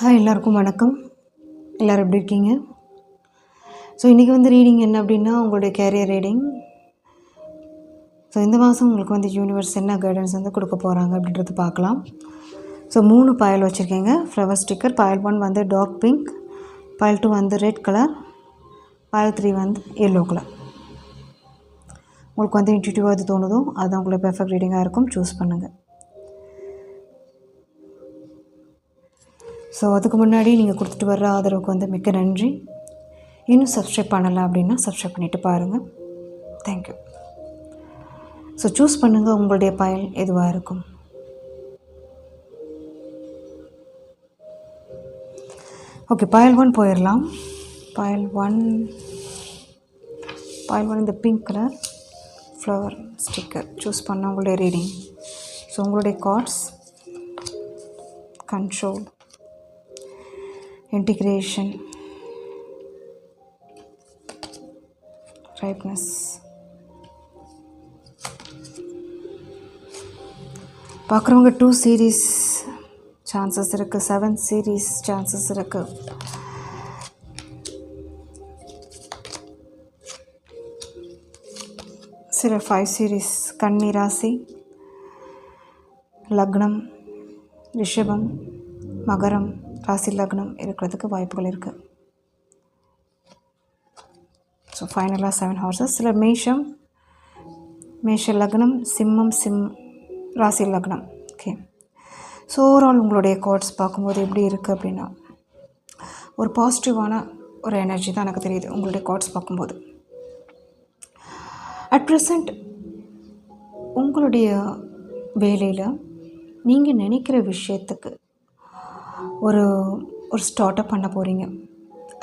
Hi எல்லாருக்கும் வணக்கம். எல்லோரும் எப்படி இருக்கீங்க? ஸோ இன்றைக்கி வந்து ரீடிங் என்ன அப்படின்னா உங்களுடைய கேரியர் ரீடிங். ஸோ இந்த மாதம் உங்களுக்கு வந்து யூனிவர்ஸ் என்ன கைடன்ஸ் வந்து கொடுக்க போகிறாங்க அப்படின்றது பார்க்கலாம். ஸோ 3 பாயல் வச்சுருக்கீங்க. Flower sticker. பாயல் 1 வந்து டார்க் பிங்க், பாயல் 2 வந்து ரெட் கலர், பாயல் 3 வந்து எல்லோ கலர். உங்களுக்கு வந்து இன்ட்யூட்டிவாக எது தோணுதோ அதுதான் உங்களுக்கு பெர்ஃபெக்ட் ரீடிங்காக இருக்கும். சூஸ் பண்ணுங்கள். ஸோ அதுக்கு முன்னாடி நீங்கள் கொடுத்துட்டு வர்ற ஆதரவுக்கு வந்து மிக்க நன்றி. இன்னும் சப்ஸ்கிரைப் பண்ணலை அப்படின்னா சப்ஸ்கிரைப் பண்ணிவிட்டு பாருங்கள். தேங்க்யூ. ஸோ சூஸ் பண்ணுங்கள் உங்களுடைய பாயல் எதுவாக இருக்கும். ஓகே, பாயல் 1 போயிடலாம். பாயல் 1 இந்த pink colour flower sticker choose பண்ண உங்களுடைய ரீடிங். ஸோ உங்களுடைய கார்ட்ஸ் கண்ட்ரோல், integration, ripeness. பார்க்குறவங்க 2 சீரீஸ் சான்சஸ் இருக்குது, 7 சீரீஸ் சான்சஸ் இருக்குது. சில 5 சீரீஸ். கன்னி ராசி, லக்னம், ரிஷபம், மகரம் ராசி லக்னம் இருக்கிறதுக்கு வாய்ப்புகள் இருக்குது. ஸோ ஃபைனலாக 7 ஹார்சஸ். சில மேஷ லக்னம், சிம்மம் ராசி லக்னம். ஓகே, ஸோ ஓவரால் உங்களுடைய கார்ட்ஸ் பார்க்கும்போது எப்படி இருக்குது அப்படின்னா ஒரு பாசிட்டிவான ஒரு எனர்ஜி தான் எனக்கு தெரியுது உங்களுடைய கார்ட்ஸ் பார்க்கும்போது. அட் ப்ரெசண்ட் உங்களுடைய வேலையில் நீங்கள் நினைக்கிற விஷயத்துக்கு ஒரு ஸ்டார்ட் அப் பண்ண போகிறீங்க.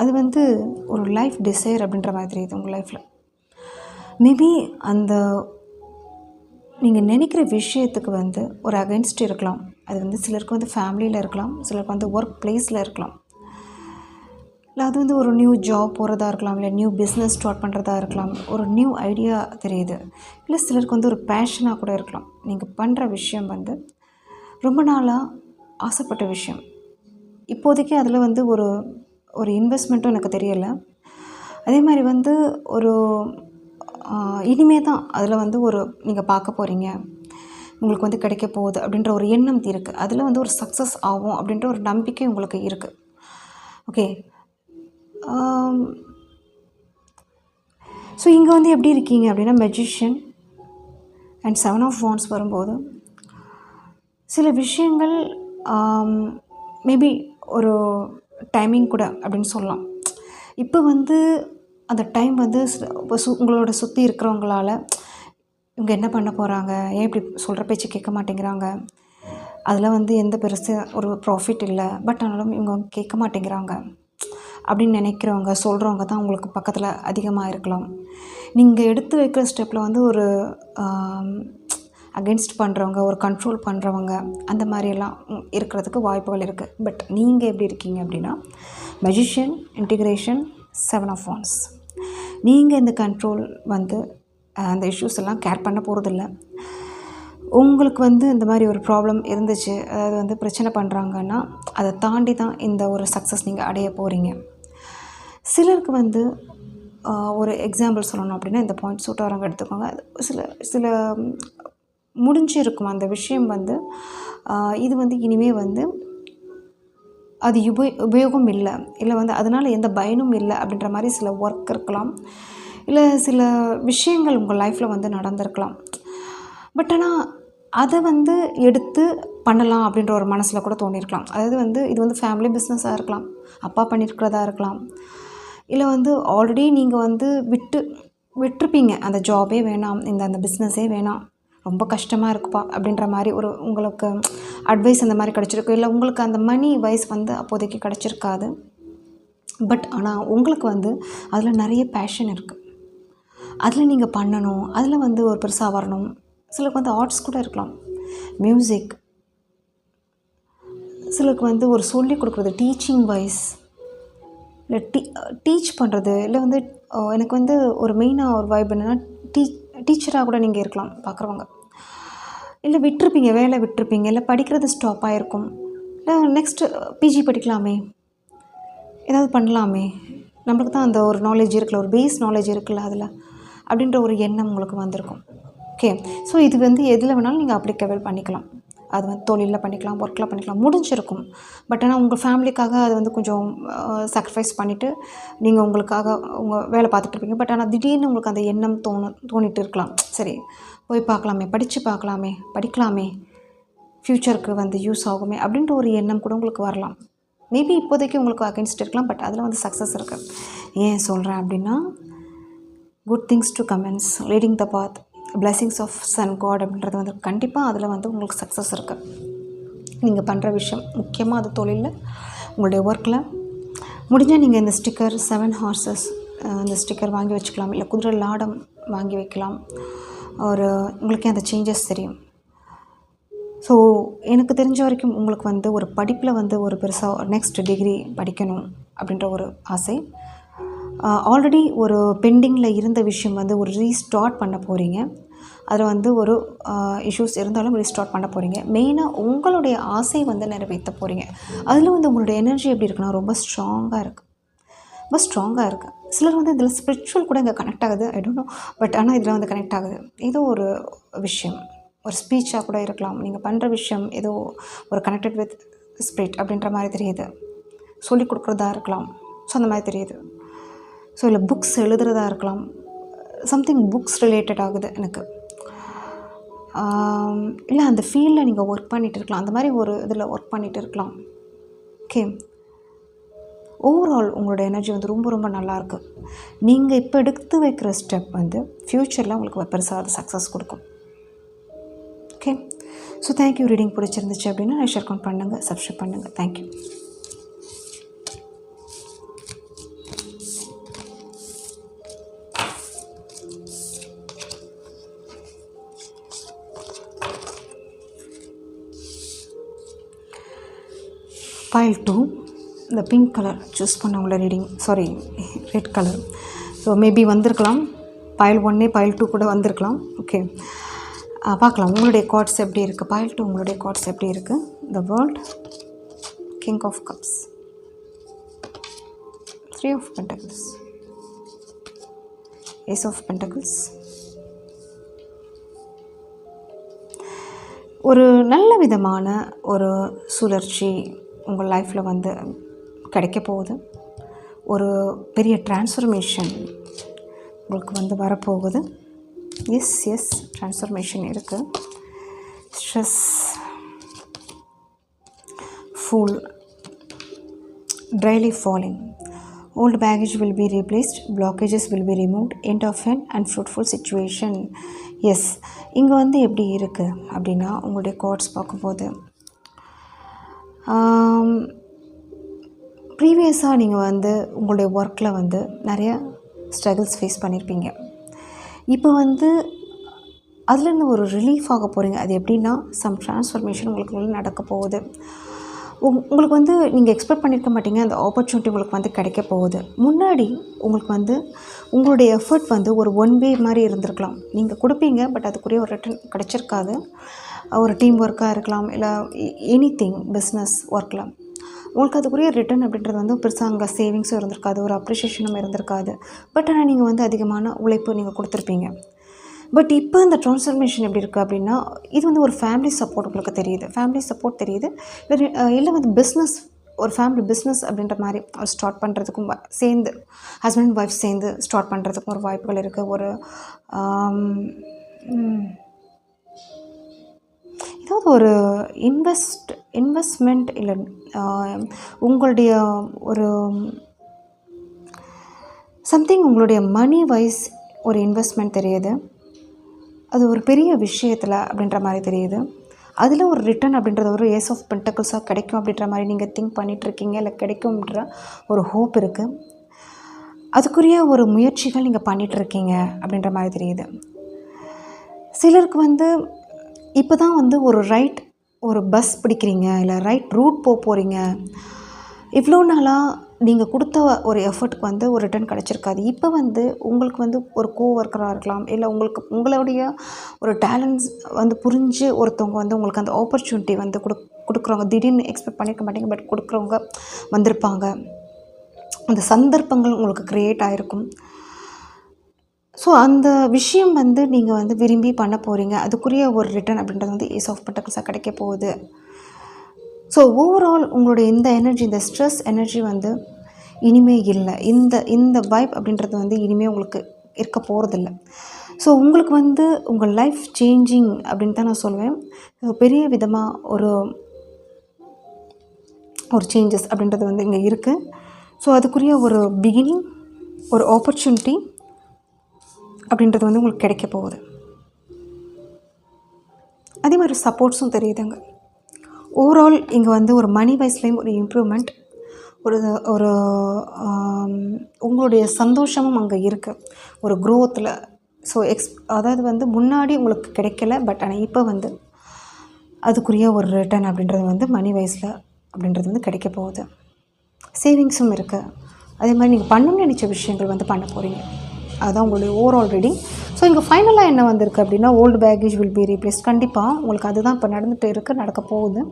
அது வந்து ஒரு லைஃப் டிசைர் அப்படின்ற மாதிரி தெரியுது உங்கள் லைஃப்பில். மேபி அந்த நீங்கள் நினைக்கிற விஷயத்துக்கு வந்து ஒரு அகென்ஸ்ட் இருக்கலாம். அது வந்து சிலருக்கு வந்து ஃபேமிலியில் இருக்கலாம், சிலருக்கு வந்து ஒர்க் பிளேஸில் இருக்கலாம், இல்லை அது வந்து ஒரு நியூ ஜாப் போகிறதா இருக்கலாம், இல்லை நியூ பிஸ்னஸ் ஸ்டார்ட் பண்ணுறதா இருக்கலாம், ஒரு நியூ ஐடியா தெரியுது, இல்லை சிலருக்கு வந்து ஒரு பேஷனாக கூட இருக்கலாம். நீங்கள் பண்ணுற விஷயம் வந்து ரொம்ப நாளாக ஆசைப்பட்ட விஷயம். இப்போதைக்கு அதில் வந்து ஒரு இன்வெஸ்ட்மெண்ட்டும் எனக்கு தெரியலை. அதே மாதிரி வந்து இனிமே தான் அதில் வந்து நீங்கள் பார்க்க போகிறீங்க, உங்களுக்கு வந்து கிடைக்க போகுது அப்படின்ற ஒரு எண்ணம் இருக்குது. அதில் வந்து ஒரு சக்ஸஸ் ஆகும் அப்படின்ற ஒரு நம்பிக்கை உங்களுக்கு இருக்குது. ஓகே, ஸோ இங்கே வந்து எப்படி இருக்கீங்க அப்படின்னா மெஜிஷியன் அண்ட் 7 ஆஃப் வாண்ட்ஸ் வரும்போது சில விஷயங்கள் மேபி ஒரு டைமிங் கூட அப்படின்னு சொல்லலாம். இப்போ வந்து அந்த டைம் வந்து உங்களோட சுற்றி இருக்கிறவங்களால இவங்க என்ன பண்ண போகிறாங்க, ஏன் இப்படி சொல்கிற பேச்சு கேட்க மாட்டேங்கிறாங்க, அதில் வந்து எந்த பெருசு ஒரு ப்ராஃபிட் இல்லை, பட் ஆனாலும் இவங்க கேட்க மாட்டேங்கிறாங்க அப்படின்னு நினைக்கிறவங்க சொல்கிறவங்க தான் உங்களுக்கு பக்கத்தில் அதிகமாக இருக்கலாம். நீங்கள் எடுத்து வைக்கிற ஸ்டெப்பில் வந்து ஒரு அகென்ஸ்ட் பண்ணுறவங்க, ஒரு கண்ட்ரோல் பண்ணுறவங்க, அந்த மாதிரியெல்லாம் இருக்கிறதுக்கு வாய்ப்புகள் இருக்குது. பட் நீங்கள் எப்படி இருக்கீங்க அப்படின்னா மெஜிஷியன், இன்டிகிரேஷன், 7 ஆஃப் வாண்ட்ஸ். நீங்கள் இந்த கண்ட்ரோல் வந்து அந்த இஷ்யூஸ் எல்லாம் கேர் பண்ண போகிறதில்ல. உங்களுக்கு வந்து இந்த மாதிரி ஒரு ப்ராப்ளம் இருந்துச்சு, அதாவது வந்து பிரச்சனை பண்ணுறாங்கன்னா அதை தாண்டி தான் இந்த ஒரு சக்ஸஸ் நீங்கள் அடைய போகிறீங்க. சிலருக்கு வந்து ஒரு எக்ஸாம்பிள் சொல்லணும் அப்படின்னா இந்த பாயிண்ட் சூட் ஆகிறவங்க எடுத்துக்கோங்க. சில முடிஞ்சிருக்கும் அந்த விஷயம் வந்து இது வந்து இனிமேல் வந்து அது உபயோகம் இல்லை வந்து அதனால் எந்த பயனும் இல்லை அப்படின்ற மாதிரி சில ஒர்க் இருக்கலாம், இல்லை சில விஷயங்கள் உங்கள் லைஃப்பில் வந்து நடந்திருக்கலாம். பட் ஆனால் அதை வந்து எடுத்து பண்ணலாம் அப்படின்ற ஒரு மனசில் கூட தோணியிருக்கலாம். அதாவது வந்து இது வந்து ஃபேமிலி பிஸ்னஸாக இருக்கலாம், அப்பா பண்ணியிருக்கிறதா இருக்கலாம், இல்லை வந்து ஆல்ரெடி நீங்கள் வந்து விட்டுருப்பீங்க, அந்த ஜாபே வேணாம், அந்த பிஸ்னஸே வேணாம், ரொம்ப கஷ்டமாக இருக்குப்பா அப்படின்ற மாதிரி உங்களுக்கு அட்வைஸ் அந்த மாதிரி கிடச்சிருக்கும், இல்லை உங்களுக்கு அந்த மணி வைஸ் வந்து அப்போதைக்கு கிடச்சிருக்காது. பட் ஆனால் உங்களுக்கு வந்து அதில் நிறைய பேஷன் இருக்குது, அதில் நீங்கள் பண்ணணும், அதில் வந்து ஒரு பெருசாக வரணும். சிலருக்கு வந்து ஆர்ட்ஸ் கூட இருக்கலாம், மியூசிக், சிலருக்கு வந்து ஒரு சொல்லிக் கொடுக்குறது, டீச்சிங் வைஸ், இல்லை டீச் பண்ணுறது, இல்லை வந்து எனக்கு வந்து ஒரு மெயினாக ஒரு வைப் என்னென்னா டீச்சராக கூட நீங்கள் இருக்கலாம் பார்க்குறவங்க. இல்லை விட்டுருப்பீங்க, வேலை விட்டுருப்பீங்க, இல்லை படிக்கிறது ஸ்டாப் ஆகிருக்கும், நெக்ஸ்ட்டு பிஜி படிக்கலாமே, ஏதாவது பண்ணலாமே, நம்மளுக்கு தான் அந்த ஒரு நாலேஜ் இருக்குல்ல, ஒரு பேஸ் நாலேஜ் இருக்குல்ல அதில் அப்படின்ற ஒரு எண்ணம் உங்களுக்கு வந்திருக்கும். ஓகே, ஸோ இது வந்து எதில் வேணாலும் நீங்கள் அப்ளிகபிள் பண்ணிக்கலாம். அது வந்து தொழிலில் பண்ணிக்கலாம், ஒர்க்கில் பண்ணிக்கலாம், முடிஞ்சிருக்கும். பட் ஆனால் உங்கள் ஃபேமிலிக்காக அது வந்து கொஞ்சம் சாக்ரிஃபைஸ் பண்ணிவிட்டு நீங்கள் உங்களுக்காக உங்கள் வேலை பார்த்துட்ருப்பீங்க. பட் ஆனால் திடீர்னு உங்களுக்கு அந்த எண்ணம் தோணிட்டு இருக்கலாம். சரி, போய் பார்க்கலாமே, படித்து பார்க்கலாமே, படிக்கலாமே, ஃப்யூச்சருக்கு வந்து யூஸ் ஆகுமே அப்படின்ற ஒரு எண்ணம் கூட உங்களுக்கு வரலாம். மேபி இப்போதைக்கு உங்களுக்கு அகென்ஸ்ட் இருக்கலாம், பட் அதில் வந்து சக்ஸஸ் இருக்குது. ஏன் சொல்கிறேன் அப்படின்னா, good things to comments leading the path, blessings of sun god அப்படின்றது வந்து கண்டிப்பாக அதில் வந்து உங்களுக்கு சக்ஸஸ் இருக்குது. நீங்கள் பண்ணுற விஷயம் முக்கியமாக அது தொழிலில், உங்களுடைய ஒர்க்கில் முடிஞ்சால் நீங்கள் இந்த ஸ்டிக்கர் 7 ஹார்சஸ் இந்த ஸ்டிக்கர் வாங்கி வச்சுக்கலாம். இல்லை குதிரை லாடம் வாங்கி வைக்கலாம். ஒரு உங்களுக்கே அந்த சேஞ்சஸ் தெரியும். ஸோ எனக்கு தெரிஞ்ச வரைக்கும் உங்களுக்கு வந்து ஒரு படிப்பில் வந்து ஒரு பெருசாக நெக்ஸ்ட் டிகிரி படிக்கணும் அப்படின்ற ஒரு ஆசை. ஆல்ரெடி ஒரு பெண்டிங்கில் இருந்த விஷயம் வந்து ஒரு ரீஸ்டார்ட் பண்ண போகிறீங்க. அதில் வந்து ஒரு இஷ்யூஸ் இருந்தாலும் ரீஸ்டார்ட் பண்ண போகிறீங்க. மெயினாக உங்களுடைய ஆசை வந்து நிறைவேற்ற போகிறீங்க. அதில் வந்து உங்களுடைய எனர்ஜி எப்படி இருக்குன்னா ரொம்ப ஸ்ட்ராங்காக இருக்குது, ரொம்ப ஸ்ட்ராங்காக இருக்குது. சிலர் வந்து இதில் ஸ்பிரிச்சுவல் கூட இங்கே கனெக்ட் ஆகுது, ஐ டோன்ட் நோ. பட் ஆனால் இதில் வந்து கனெக்ட் ஆகுது. ஏதோ ஒரு விஷயம், ஒரு ஸ்பீச்சாக கூட இருக்கலாம். நீங்கள் பண்ணுற விஷயம் ஏதோ ஒரு கனெக்டட் வித் ஸ்பிரிட் அப்படின்ற மாதிரி தெரியுது. சொல்லிக் கொடுக்குறதா இருக்கலாம். ஸோ அந்த மாதிரி தெரியுது. ஸோ இல்லை புக்ஸ் எழுதுகிறதா இருக்கலாம். சம்திங் புக்ஸ் ரிலேட்டட் ஆகுது எனக்கு. இல்லை அந்த ஃபீல்டில் நீங்கள் ஒர்க் பண்ணிகிட்டு இருக்கலாம். அந்த மாதிரி ஒரு இதில் ஒர்க் பண்ணிகிட்டு இருக்கலாம். ஓகே, ஓவரால் உங்களோட எனர்ஜி வந்து ரொம்ப ரொம்ப நல்லாயிருக்கு. நீங்கள் இப்போ எடுத்து வைக்கிற ஸ்டெப் வந்து ஃப்யூச்சரில் உங்களுக்கு பெருசாக அது சக்ஸஸ் கொடுக்கும். Okay, so thank you. ரீடிங் பிடிச்சிருந்துச்சு அப்படின்னா ஷேர் கவுண்ட் பண்ணுங்கள், சப்ஸ்கிரைப் பண்ணுங்கள். தேங்க்யூ. Pile 2, இந்த பிங்க் கலர் சூஸ் பண்ணவங்கள reading, sorry red colour. So maybe வந்திருக்கலாம். Pile 1 Pile 2 கூட வந்திருக்கலாம். ஓகே, பார்க்கலாம் உங்களுடைய கார்ட்ஸ் எப்படி இருக்குது. Pile 2 உங்களுடைய கார்ட்ஸ் எப்படி இருக்குது. The world, king of cups, 3 of pentacles, ace of pentacles. ஒரு நல்ல விதமான ஒரு சுழற்சி உங்கள் லைஃப்பில் வந்து கிடைக்க போகுது. ஒரு பெரிய டிரான்ஸ்ஃபர்மேஷன் உங்களுக்கு வந்து வரப்போகுது. எஸ் டிரான்ஸ்ஃபர்மேஷன் இருக்குது. Stress, full, truly falling, old baggage will be replaced, blockages will be removed, end of an unfruitful situation. Yes, இங்கே வந்து எப்படி இருக்குது அப்படின்னா உங்களுடைய கார்ட்ஸ் பார்க்கும்போது ப்ரீவியஸாக நீங்கள் வந்து உங்களுடைய ஒர்க்கில் வந்து நிறைய ஸ்ட்ரகிள்ஸ் ஃபேஸ் பண்ணியிருப்பீங்க. இப்போ வந்து அதுலேருந்து ஒரு ரிலீஃப் ஆக போகிறீங்க. அது எப்படின்னா சம் ட்ரான்ஸ்ஃபர்மேஷன் உங்களுக்கு நடக்க போகுது. உங்களுக்கு வந்து நீங்கள் எக்ஸ்பெக்ட் பண்ணியிருக்க மாட்டீங்க, அந்த ஆப்பர்ச்சுனிட்டி உங்களுக்கு வந்து கிடைக்க போகுது. முன்னாடி உங்களுக்கு வந்து உங்களுடைய எஃபர்ட் வந்து ஒரு ஒன் வே மாதிரி இருந்திருக்கலாம். நீங்கள் கொடுப்பீங்க, பட் அதுக்குரிய ஒரு ரிட்டர்ன் கிடச்சிருக்காது. ஒரு டீம் ஒர்க்காக இருக்கலாம், இல்லை எனிதிங் பிஸ்னஸ் ஒர்க்கில் உங்களுக்கு அதுக்குரிய ரிட்டர்ன் அப்படின்றது வந்து பெருசாக அங்கே சேவிங்ஸும் இருந்திருக்காது, ஒரு அப்ரிஷியேஷனும் இருந்திருக்காது. பட் ஆனால் நீங்கள் வந்து அதிகமான உழைப்பு நீங்கள் கொடுத்துருப்பீங்க. பட் இப்போ இந்த ட்ரான்ஸ்ஃபர்மேஷன் எப்படி இருக்குது அப்படின்னா இது வந்து ஒரு ஃபேமிலி சப்போர்ட் உங்களுக்கு தெரியுது. ஃபேமிலி சப்போர்ட் தெரியுது. இல்லை வந்து பிஸ்னஸ், ஒரு ஃபேமிலி பிஸ்னஸ் அப்படின்ற மாதிரி ஒரு ஸ்டார்ட் பண்ணுறதுக்கும் சேர்ந்து ஹஸ்பண்ட் அண்ட் ஒய்ஃப் சேர்ந்து ஸ்டார்ட் பண்ணுறதுக்கும் ஒரு வாய்ப்புகள் இருக்குது. ஒரு ஏதாவது ஒரு இன்வெஸ்ட்மெண்ட் இல்லை உங்களுடைய ஒரு சம்திங் உங்களுடைய மணி வைஸ் ஒரு இன்வெஸ்ட்மெண்ட் தெரியுது. அது ஒரு பெரிய விஷயத்தில் அப்படின்ற மாதிரி தெரியுது. அதில் ஒரு ரிட்டர்ன் அப்படின்றது ஒரு ஏஸ் ஆஃப் பென்டக்கிள்ஸாக கிடைக்கும் அப்படின்ற மாதிரி நீங்கள் திங்க் பண்ணிகிட்ருக்கீங்க, இல்லை கிடைக்கும்ன்ற ஒரு ஹோப் இருக்குது. அதுக்குரிய ஒரு முயற்சிகள் நீங்கள் பண்ணிகிட்ருக்கீங்க அப்படின்ற மாதிரி தெரியுது. சிலருக்கு வந்து இப்போ தான் வந்து ஒரு பஸ் பிடிக்கிறீங்க, இல்லை ரைட் ரூட் போகிறீங்க. இவ்வளோ நாளாக நீங்கள் கொடுத்த ஒரு எஃபர்ட்டுக்கு வந்து ஒரு ரிட்டர்ன் கிடச்சிருக்காது. இப்போ வந்து உங்களுக்கு வந்து ஒரு கோவொர்க்கராக இருக்கலாம், இல்லை உங்களுடைய ஒரு டேலண்ட்ஸ் வந்து புரிஞ்சு ஒருத்தவங்க வந்து உங்களுக்கு அந்த ஆப்பர்ச்சுனிட்டி வந்து கொடுக்குறவங்க திடீர்னு எக்ஸ்பெக்ட் பண்ணியிருக்க மாட்டீங்க, பட் கொடுக்குறவங்க வந்திருப்பாங்க. அந்த சந்தர்ப்பங்கள் உங்களுக்கு க்ரியேட் ஆகிருக்கும். ஸோ அந்த விஷயம் வந்து நீங்கள் வந்து விரும்பி பண்ண போகிறீங்க. அதுக்குரிய ஒரு ரிட்டர்ன் அப்படின்றது வந்து ஏஸ் ஆஃப் பென்டக்கிள்ஸாக கிடைக்க போகுது. ஸோ ஓவரால் உங்களுடைய இந்த எனர்ஜி, இந்த ஸ்ட்ரெஸ் எனர்ஜி வந்து இனிமே இல்லை. இந்த வைப் அப்படின்றது வந்து இனிமேல் உங்களுக்கு இருக்க போகிறதில்ல. ஸோ உங்களுக்கு வந்து உங்கள் லைஃப் சேஞ்சிங் அப்படின்னு தான் நான் சொல்லுவேன். பெரிய விதமாக ஒரு சேஞ்சஸ் அப்படின்றது வந்து இங்கே இருக்குது. ஸோ அதுக்குரிய ஒரு பிகினிங், ஒரு ஆப்பர்ச்சுனிட்டி அப்படின்றது வந்து உங்களுக்கு கிடைக்க போகுது. அதே மாதிரி சப்போர்ட்ஸும் தெரியுதுங்க. ஓவரால் இங்கே வந்து ஒரு மணி வைஸ்லேயும் ஒரு இம்ப்ரூவ்மெண்ட், ஒரு உங்களுடைய சந்தோஷமும் அங்கே இருக்குது, ஒரு க்ரோத்தில். ஸோ அதாவது வந்து முன்னாடி உங்களுக்கு கிடைக்கல, பட் ஆனால் இப்போ வந்து அதுக்குரிய ஒரு ரிட்டர்ன் அப்படின்றது வந்து மணி வைஸில் அப்படின்றது வந்து கிடைக்க போகுது. சேவிங்ஸும் இருக்குது. அதே மாதிரி நீங்கள் பண்ணணும்னு நினச்ச விஷயங்கள் வந்து பண்ண போகிறீங்க. அதுதான் உங்களுடைய ஓவரால் ரீடிங். ஸோ இங்கே ஃபைனலாக என்ன வந்திருக்கு அப்படின்னா, old package will be replaced. கண்டிப்பாக உங்களுக்கு அதுதான் இப்போ நடக்க போகுது.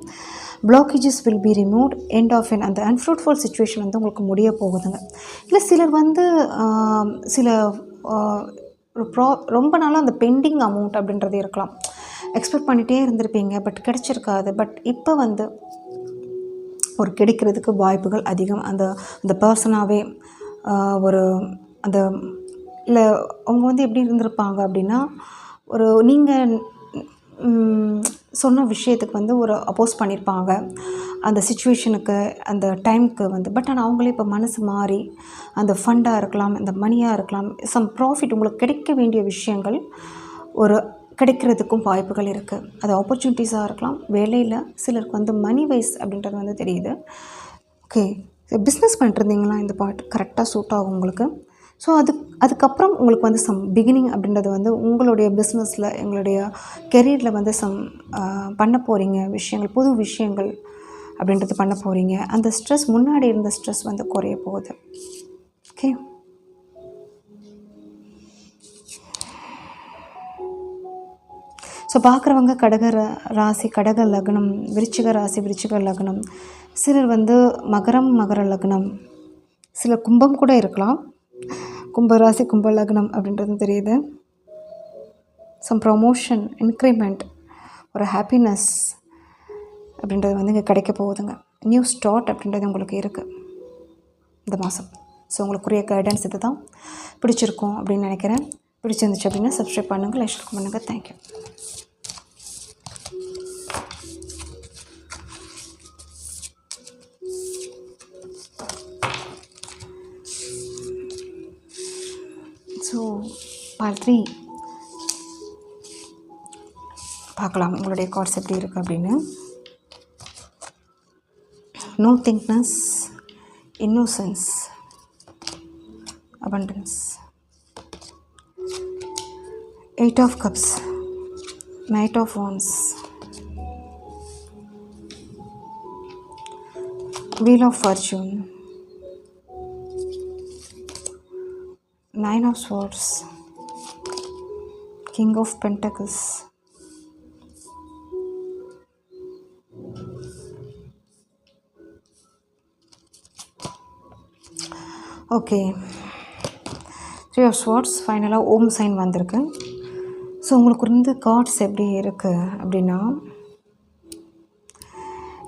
Blockages will be removed. End of அந்த அன்ஃப்ரூட்ஃபுல் சுச்சுவேஷன் வந்து உங்களுக்கு முடிய போகுதுங்க. இல்லை சிலர் வந்து ரொம்ப நாளாக அந்த பெண்டிங் அமௌண்ட் அப்படின்றது இருக்கலாம். எக்ஸ்பெக்ட் பண்ணிகிட்டே இருந்திருப்பீங்க, பட் கிடைச்சிருக்காது. பட் இப்போ வந்து ஒரு கிடைக்கிறதுக்கு வாய்ப்புகள் அதிகம். அந்த பர்சனாகவே இல்லை அவங்க வந்து எப்படி இருந்திருப்பாங்க அப்படின்னா, நீங்கள் சொன்ன விஷயத்துக்கு வந்து ஒரு அப்போஸ் பண்ணியிருப்பாங்க அந்த சிச்சுவேஷனுக்கு, அந்த டைமுக்கு வந்து. பட் ஆனால் அவங்களே இப்போ மனசு மாறி அந்த ஃபண்டாக இருக்கலாம், இந்த மணியாக இருக்கலாம், சம் ப்ராஃபிட் உங்களுக்கு கிடைக்க வேண்டிய விஷயங்கள் கிடைக்கிறதுக்கும் வாய்ப்புகள் இருக்குது. அது ஆப்பர்ச்சுனிட்டிஸாக இருக்கலாம். வேலையில் சிலருக்கு வந்து மணி வைஸ் அப்படின்றது வந்து தெரியுது. ஓகே, பிஸ்னஸ் பண்ணிட்டுருந்தீங்களா, இந்த பார்ட் கரெக்டாக சூட் ஆகும் உங்களுக்கு. ஸோ அதுக்கப்புறம் உங்களுக்கு வந்து சம் பிகினிங் அப்படின்றது வந்து உங்களுடைய பிஸ்னஸில், எங்களுடைய கெரியரில் வந்து பண்ண போகிறீங்க விஷயங்கள், புது விஷயங்கள் அப்படின்றது பண்ண போகிறீங்க. அந்த ஸ்ட்ரெஸ், முன்னாடி இருந்த ஸ்ட்ரெஸ் வந்து குறைய போகுது. ஓகே, ஸோ பார்க்குறவங்க கடக ராசி, கடக லக்னம், விருச்சிக ராசி, விருச்சிக லக்னம், சிலர் வந்து மகர லக்னம், சிலர் கும்பம் கூட இருக்கலாம். கும்பராசி, கும்ப லக்னம் அப்படின்றது தெரியுது. சம் ப்ரமோஷன், இன்க்ரிமெண்ட், ஒரு ஹாப்பினஸ் அப்படின்றது வந்து இங்கே கிடைக்க போகுதுங்க. நியூ ஸ்டார்ட் அப்படின்றது உங்களுக்கு இருக்குது இந்த மாதம். ஸோ உங்களுக்குரிய கைடன்ஸ் இது தான். பிடிச்சிருக்கும் அப்படின்னு நினைக்கிறேன். பிடிச்சிருந்துச்சு அப்படின்னா சப்ஸ்கிரைப் பண்ணுங்கள், லைக் பண்ணுங்கள். தேங்க்யூ. ஸோ பார்ட் 3 பார்க்கலாம் உங்களுடைய கார்ட்ஸ் எப்படி இருக்குது அப்படின்னு. Nothingness, innocence, abundance, 8 of cups, knight of wands, wheel of fortune, 9 of swords, king of pentacles, okay, 3 of swords. ஃபைனலாக ஓம் சைன் வந்திருக்கு. ஸோ உங்களுக்கு வந்து கார்ட்ஸ் எப்படி இருக்குது அப்படின்னா,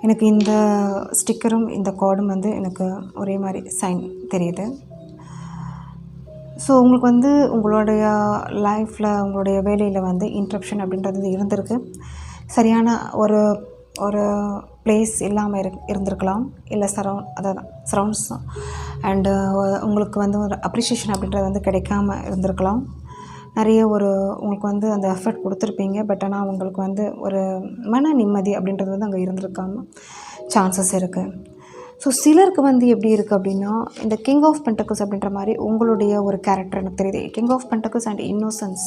எனக்கு இந்த ஸ்டிக்கரும் இந்த கார்டும் வந்து எனக்கு ஒரே மாதிரி சைன் தெரியுது. ஸோ உங்களுக்கு வந்து உங்களுடைய லைஃப்பில், உங்களுடைய வேலையில் வந்து இன்ட்ரப்ஷன் அப்படின்றது இருந்திருக்கு. சரியான ஒரு பிளேஸ் இல்லாமல் இருந்திருக்கலாம். இல்லை சரௌண்ட்ஸ் அண்டு உங்களுக்கு வந்து ஒரு அப்ரிஷியேஷன் அப்படின்றது வந்து கிடைக்காம இருந்திருக்கலாம். நிறைய உங்களுக்கு வந்து அந்த எஃபர்ட் கொடுத்துருப்பீங்க. பட் ஆனால் உங்களுக்கு வந்து ஒரு மன நிம்மதி அப்படின்றது வந்து அங்கே இருந்திருக்காம சான்சஸ் இருக்குது. ஸோ சிலருக்கு வந்து எப்படி இருக்குது அப்படின்னா, இந்த கிங் ஆஃப் பென்டக்கிள்ஸ் அப்படின்ற மாதிரி உங்களுடைய ஒரு கேரக்டர் எனக்கு தெரியுது. King of pentacles and innocence,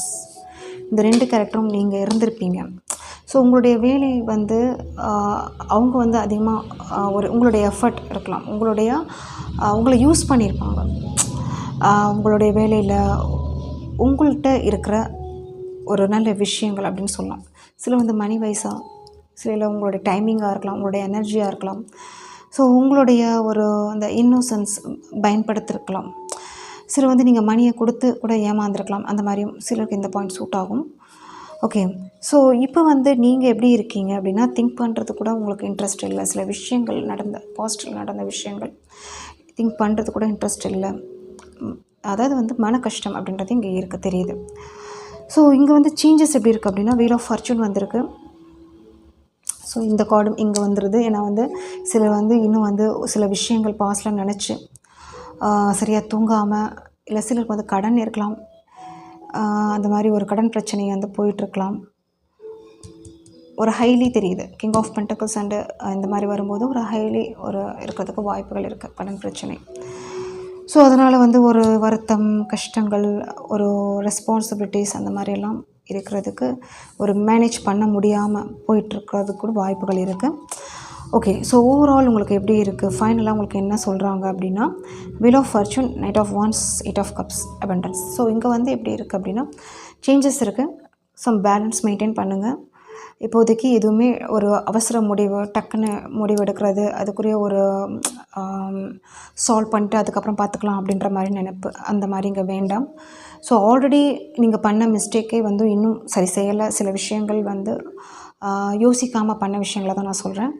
இந்த 2 கேரக்டரும் நீங்கள் இருந்திருப்பீங்க. ஸோ உங்களுடைய வேலை வந்து அவங்க வந்து அதிகமாக உங்களுடைய எஃபர்ட் இருக்கலாம், உங்களை யூஸ் பண்ணியிருப்பாங்க. உங்களுடைய வேலையில் உங்கள்கிட்ட இருக்கிற ஒரு நல்ல விஷயங்கள் அப்படின்னு சொல்லலாம். சில வந்து மணி வைஸாக சில உங்களுடைய டைமிங்காக இருக்கலாம், உங்களுடைய எனர்ஜியாக இருக்கலாம். ஸோ உங்களுடைய ஒரு அந்த இன்னோசன்ஸ் பயன்படுத்திருக்கலாம். சில வந்து நீங்கள் மணியை கொடுத்து கூட ஏமாந்துருக்கலாம். அந்த மாதிரியும் சிலருக்கு இந்த பாயிண்ட் சூட் ஆகும். ஓகே. ஸோ இப்போ வந்து நீங்கள் எப்படி இருக்கீங்க அப்படின்னா, திங்க் பண்ணுறது கூட உங்களுக்கு இன்ட்ரெஸ்ட் இல்லை. சில விஷயங்கள் பாசிட்டிவ் நடந்த விஷயங்கள் திங்க் பண்ணுறது கூட இன்ட்ரெஸ்ட் இல்லை. அதாவது வந்து மன கஷ்டம் அப்படின்றது இங்கே இருக்க தெரியுது. ஸோ இங்கே வந்து சேஞ்சஸ் எப்படி இருக்குது அப்படின்னா, வீல் ஆஃப் ஃபார்ச்சூன் வந்திருக்கு. ஸோ இந்த கார்டும் இங்கே வந்துடுது. ஏன்னா வந்து சிலர் வந்து இன்னும் வந்து சில விஷயங்கள் பாஸ்டில் நினச்சி சரியாக தூங்காமல், இல்லை சிலருக்கு வந்து கடன் இருக்கலாம். அந்த மாதிரி ஒரு கடன் பிரச்சனை வந்து போயிட்டுருக்கலாம். ஒரு ஹைலி தெரியுது. கிங் ஆஃப் பென்டக்கிள்ஸ் அண்டு இந்த மாதிரி வரும்போது ஒரு ஹைலி இருக்கிறதுக்கு வாய்ப்புகள் இருக்குது, கடன் பிரச்சனை. ஸோ அதனால் வந்து ஒரு வருத்தம், கஷ்டங்கள், ஒரு ரெஸ்பான்சிபிலிட்டிஸ் அந்த மாதிரியெல்லாம் இருக்கிறதுக்கு, ஒரு மேனேஜ் பண்ண முடியாமல் போயிட்டுருக்கிறதுக்கு கூட வாய்ப்புகள் இருக்குது. ஓகே. ஸோ ஓவரால் உங்களுக்கு எப்படி இருக்குது, ஃபைனலாக உங்களுக்கு என்ன சொல்கிறாங்க அப்படின்னா, wheel of fortune, knight of wands, eight of cups, abundance. So இங்கே வந்து எப்படி இருக்குது அப்படின்னா, சேஞ்சஸ் இருக்குது. சம் பேலன்ஸ் மெயின்டைன் பண்ணுங்கள். இப்போதைக்கு எதுவுமே ஒரு அவசர முடிவு, டக்குன்னு முடிவு எடுக்கிறது, அதுக்குரிய ஒரு சால்வ் பண்ணிட்டு அதுக்கப்புறம் பார்த்துக்கலாம் அப்படின்ற மாதிரி நினைப்பு, அந்த மாதிரி இங்கே வேண்டாம். ஸோ ஆல்ரெடி நீங்கள் பண்ண மிஸ்டேக்கே வந்து இன்னும் சரி செய்யலை. சில விஷயங்கள் வந்து யோசிக்காமல் பண்ண விஷயங்களை தான் நான் சொல்கிறேன்.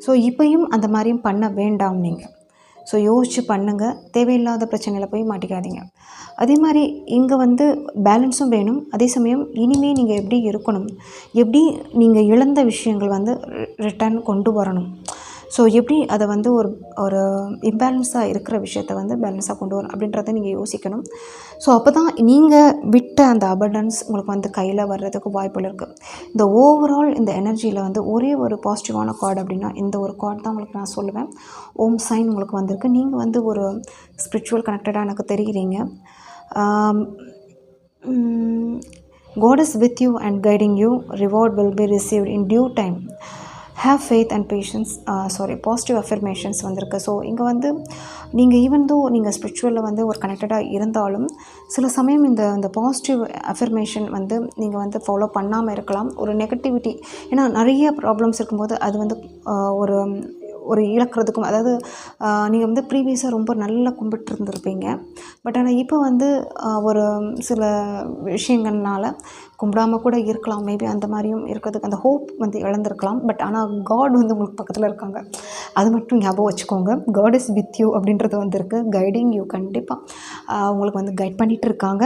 ஸோ இப்போயும் அந்த மாதிரியும் பண்ண வேண்டாம் நீங்கள். ஸோ யோசித்து பண்ணுங்கள். தேவையில்லாத பிரச்சனையில் போய் மாட்டிக்காதீங்க. அதே மாதிரி இங்கே வந்து பேலன்ஸும் வேணும். அதே சமயம் இனிமேல் நீங்கள் எப்படி இருக்கணும், எப்படி நீங்கள் இழந்த விஷயங்கள் வந்து ரிட்டர்ன் கொண்டு வரணும். ஸோ எப்படி அதை வந்து ஒரு இம்பேலன்ஸாக இருக்கிற விஷயத்த வந்து பேலன்ஸாக கொண்டு வரணும் அப்படின்றத நீங்கள் யோசிக்கணும். ஸோ அப்போ தான் நீங்கள் விட்ட அந்த அபண்டன்ஸ் உங்களுக்கு வந்து கையில் வர்றதுக்கு வாய்ப்புகள் இருக்குது. இந்த ஓவரால் இந்த எனர்ஜியில் வந்து ஒரே ஒரு பாசிட்டிவான கார்டு அப்படின்னா இந்த ஒரு கார்டு தான் உங்களுக்கு நான் சொல்லுவேன். ஓம் சைன் உங்களுக்கு வந்திருக்கு. நீங்கள் வந்து ஒரு ஸ்பிரிச்சுவல் கனெக்டடாக எனக்கு தெரிகிறீங்க. God is with you and guiding you. Reward will be received in due time. Have faith and patience. Positive affirmations வந்திருக்கு. ஸோ இங்கே வந்து நீங்கள் ஈவன் தோ நீங்கள் ஸ்பிரிச்சுவலில் வந்து ஒரு கனெக்டடாக இருந்தாலும் சில சமயம் இந்த பாசிட்டிவ் அஃபர்மேஷன் வந்து நீங்கள் வந்து ஃபாலோ பண்ணாமல் இருக்கலாம். ஒரு நெகட்டிவிட்டி, ஏன்னா நிறைய ப்ராப்ளம்ஸ் இருக்கும்போது அது வந்து ஒரு இழக்கிறதுக்கும், அதாவது நீங்கள் வந்து ப்ரீவியஸாக ரொம்ப நல்லா கும்பிட்டு இருந்திருப்பீங்க. பட் ஆனால் இப்போ வந்து ஒரு சில விஷயங்கள்னால கும்பிடாமல் கூட இருக்கலாம். மேபி அந்த மாதிரியும் இருக்கிறதுக்கு அந்த ஹோப் வந்து இழந்திருக்கலாம். பட் ஆனால் காட் வந்து உங்களுக்கு பக்கத்தில் இருக்காங்க, அது மட்டும் ஞாபகம் வச்சுக்கோங்க. காட் இஸ் வித் யூ அப்படின்றது வந்துருக்கு. கைடிங் யூ, கண்டிப்பாக உங்களுக்கு வந்து கைட் பண்ணிகிட்டு இருக்காங்க.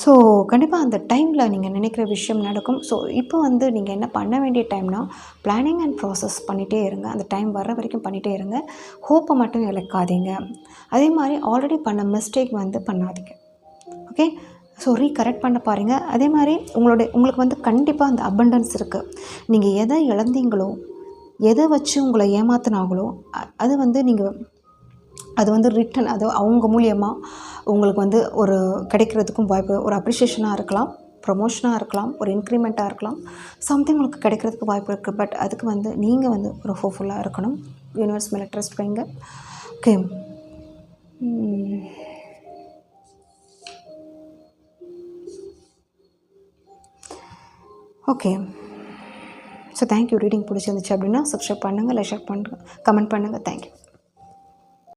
ஸோ கண்டிப்பாக அந்த டைமில் நீங்கள் நினைக்கிற விஷயம் நடக்கும். ஸோ இப்போ வந்து நீங்கள் என்ன பண்ண வேண்டிய டைம்னா, பிளானிங் அண்ட் ப்ராசஸ் பண்ணிகிட்டே இருங்க. அந்த டைம் வர்ற வரைக்கும் பண்ணிகிட்டே இருங்க. ஹோப்பை மட்டும் இழக்காதீங்க. அதே மாதிரி ஆல்ரெடி பண்ண மிஸ்டேக் வந்து பண்ணாதீங்க. ஓகே. ஸோ ரீகரெக்ட் பண்ண பாருங்கள். அதே மாதிரி உங்களுக்கு வந்து கண்டிப்பாக அந்த அபண்டன்ஸ் இருக்குது. நீங்கள் எதை இழந்தீங்களோ, எதை வச்சு உங்களை ஏமாத்தினாங்களோ அது வந்து அது வந்து ரிட்டன், அது அவங்க மூலியமாக உங்களுக்கு வந்து ஒரு கிடைக்கிறதுக்கும் வாய்ப்பு, ஒரு அப்ரிஷியேஷனாக இருக்கலாம், ப்ரொமோஷனாக இருக்கலாம், ஒரு இன்க்ரிமெண்ட்டாக இருக்கலாம், சம்திங் உங்களுக்கு கிடைக்கிறதுக்கு வாய்ப்பு இருக்குது. பட் அதுக்கு வந்து நீங்கள் வந்து ஒரு ஹோப்ஃபுல்லாக இருக்கணும். யூனிவர்ஸ் மேலே ட்ரஸ்ட் வைங்க. Okay. Okay. So thank you. Reading பிடிச்சிருந்துச்சு அப்படின்னா சப்ஸ்கிரைப் பண்ணுங்கள், லைக் பண்ணுங்கள், கமெண்ட் பண்ணுங்கள். தேங்க்யூ.